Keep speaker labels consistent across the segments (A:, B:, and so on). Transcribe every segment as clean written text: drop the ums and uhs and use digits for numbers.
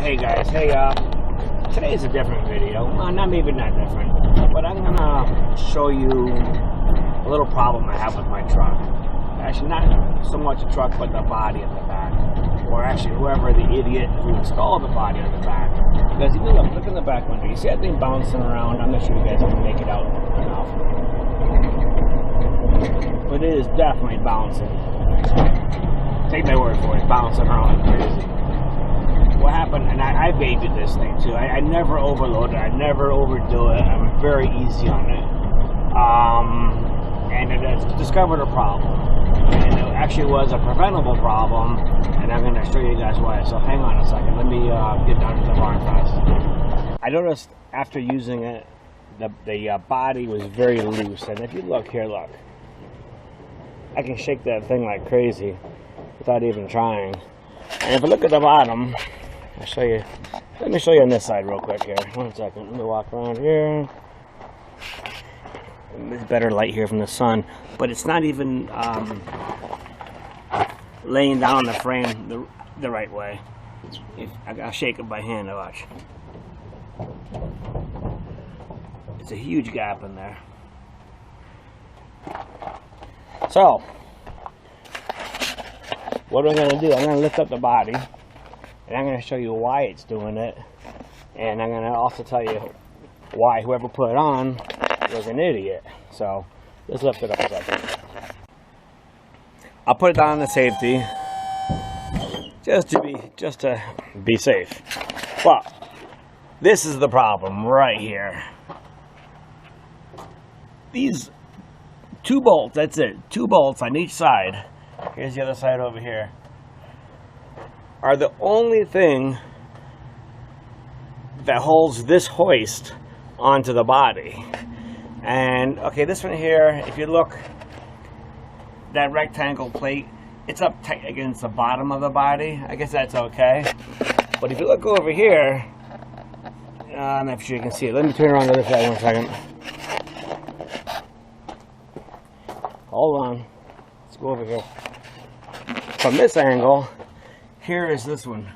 A: Hey guys, today's a different video. Maybe not different, but I'm gonna show you a little problem I have with my truck. Actually, not so much the truck, but the body at the back. Or actually, whoever the idiot who installed the body on the back. Because if you look in the back window, you see that thing bouncing around. I'm not sure you guys can make it out enough. But it is definitely bouncing. Take my word for it, bouncing around like crazy. What happened, and I babied this thing too. I never overload it. I never overdo it. I'm very easy on it. And it has discovered a problem. And it actually was a preventable problem. And I'm going to show you guys why. So hang on a second. Let me get down to the barn fast. I noticed after using it, the body was very loose. And if you look here, look. I can shake that thing like crazy without even trying. And if I look at the bottom, I'll show you. Let me show you on this side real quick here. 1 second. Let me walk around here. There's better light here from the sun, but it's not even laying down the frame the right way. I'll shake it by hand. Watch. It's a huge gap in there. So, what I'm going to do, I'm going to lift up the body, and I'm going to show you why it's doing it, and I'm going to also tell you why whoever put it on was an idiot. So, let's lift it up a second. I'll put it down the safety, just to be safe. But, this is the problem right here. These 2 bolts, that's it, 2 bolts on each side. Here's the other side over here. Are the only thing that holds this hoist onto the body. And okay, this one here, if you look, that rectangle plate, it's up tight against the bottom of the body. I guess that's okay. But if you look over here, I'm not sure you can see it. Let me turn around the other side 1 second. Hold on. Let's go over here. From this angle, here is this one.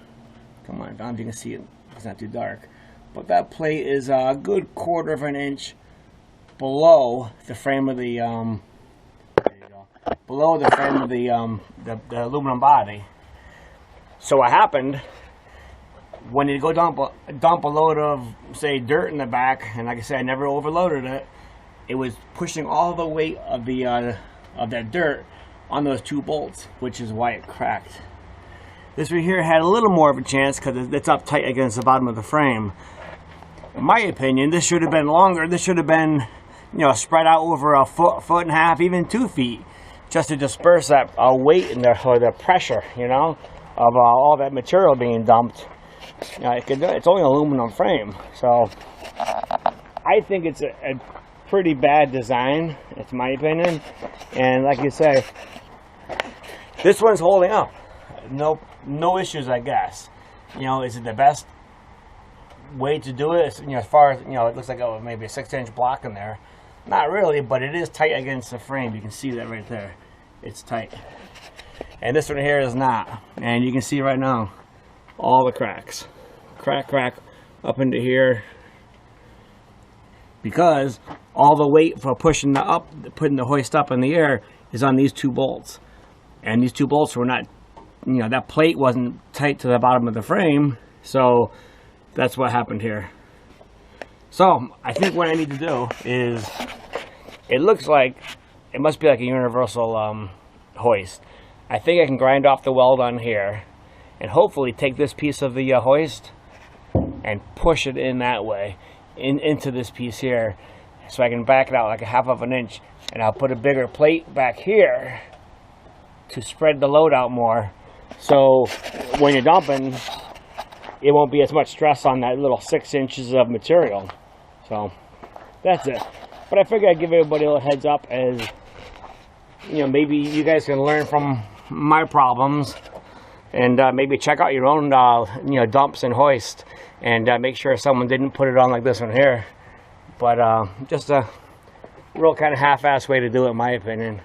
A: Come on, Don, you can see it. It's not too dark. But that plate is a good 1/4 of an inch below the frame of the there you go. Below the frame of the aluminum body. So what happened when you go dump a load of, say, dirt in the back, and like I said, I never overloaded it. It was pushing all the weight of the of that dirt on those 2 bolts, which is why it cracked. This right here had a little more of a chance because it's up tight against the bottom of the frame. In my opinion, this should have been longer. This should have been, spread out over a foot and a half, even 2 feet, just to disperse that weight and the pressure, of all that material being dumped. It's only an aluminum frame, so I think it's a pretty bad design. It's my opinion, and like you say, this one's holding up. No issues, I guess. Is it the best way to do it? As far as, it looks like maybe a 6-inch block in there. Not really, but it is tight against the frame. You can see that right there. It's tight. And this one here is not. And you can see right now all the cracks. Crack up into here. Because all the weight for putting the hoist up in the air is on these 2 bolts. And these 2 bolts were not, that plate wasn't tight to the bottom of the frame, so that's what happened here. So, I think what I need to do is, it looks like, it must be like a universal hoist. I think I can grind off the weld on here, and hopefully take this piece of the hoist, and push it in that way, into this piece here, so I can back it out like a 1/2 of an inch, and I'll put a bigger plate back here, to spread the load out more, so when you're dumping, it won't be as much stress on that little 6 inches of material. So that's it. But I figured I'd give everybody a little heads up, as maybe you guys can learn from my problems, and maybe check out your own dumps and hoist, and make sure someone didn't put it on like this one here. But just a real kind of half-assed way to do it, in my opinion.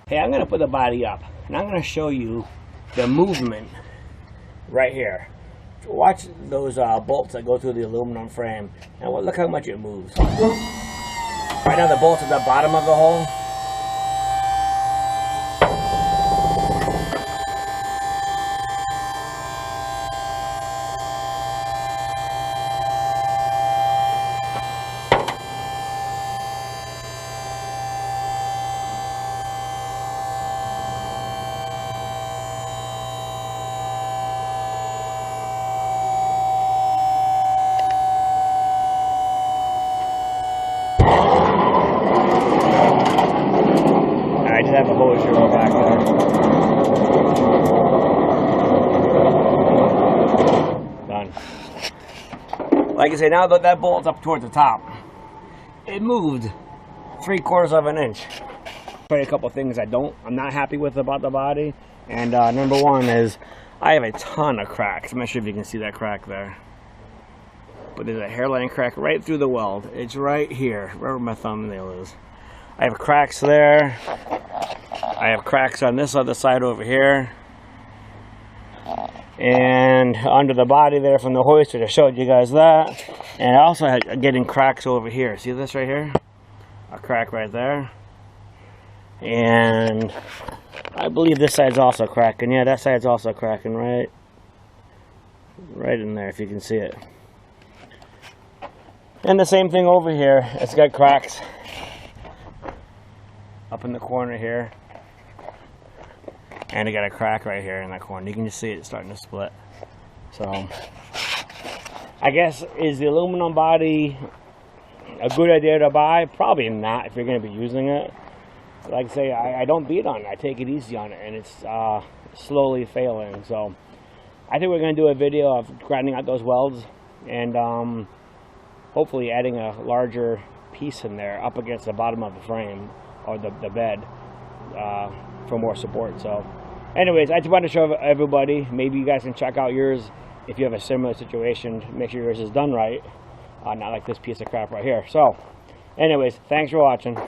A: Hey, I'm going to put the body up, and I'm going to show you the movement right here watch those bolts that go through the aluminum frame, and look how much it moves. Right now the bolt's at the bottom of the hole. I just have a hose drill back there. Done. Like I say, now that that bolt's up towards the top, it moved 3/4 of an inch. Tell you a couple things I'm not happy with about the body. And number one is I have a ton of cracks. I'm not sure if you can see that crack there, but there's a hairline crack right through the weld. It's right here, right where my thumbnail is. I have cracks there. I have cracks on this other side over here. And under the body there from the hoist, I showed you guys that. And I also had getting cracks over here. See this right here? A crack right there. And I believe this side's also cracking. Yeah, that side's also cracking right in there, if you can see it. And the same thing over here. It's got cracks up in the corner here. And it got a crack right here in that corner. You can just see it starting to split. So, I guess, is the aluminum body a good idea to buy? Probably not if you're going to be using it. Like I say, I don't beat on it. I take it easy on it, and it's slowly failing. So, I think we're going to do a video of grinding out those welds and hopefully adding a larger piece in there up against the bottom of the frame or the bed for more support. So anyways, I just want to show everybody, maybe you guys can check out yours if you have a similar situation. Make sure yours is done right, not like this piece of crap right here. So anyways, thanks for watching.